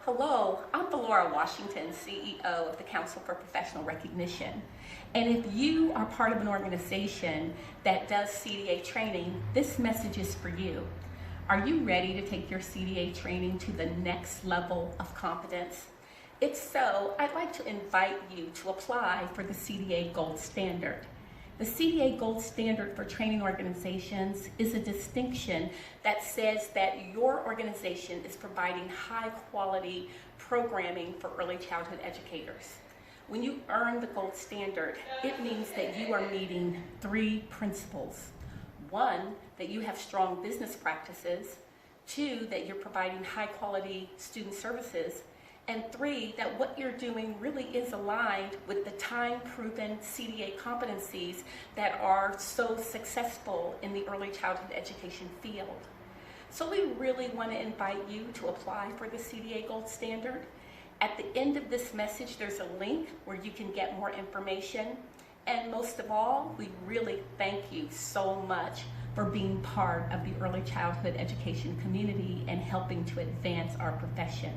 Hello, I'm Laura Washington, CEO of the Council for Professional Recognition. And if you are part of an organization that does CDA training, this message is for you. Are you ready to take your CDA training to the next level of competence? If so, I'd like to invite you to apply for the CDA Gold Standard. The CDA Gold Standard for training organizations is a distinction that says that your organization is providing high quality programming for early childhood educators. When you earn the Gold Standard, it means that you are meeting three principles. One, that you have strong business practices. Two, that you're providing high quality student services. And three, that what you're doing really is aligned with the time-proven CDA competencies that are so successful in the early childhood education field. So we really want to invite you to apply for the CDA Gold Standard. At the end of this message, there's a link where you can get more information. And most of all, we really thank you so much for being part of the early childhood education community and helping to advance our profession.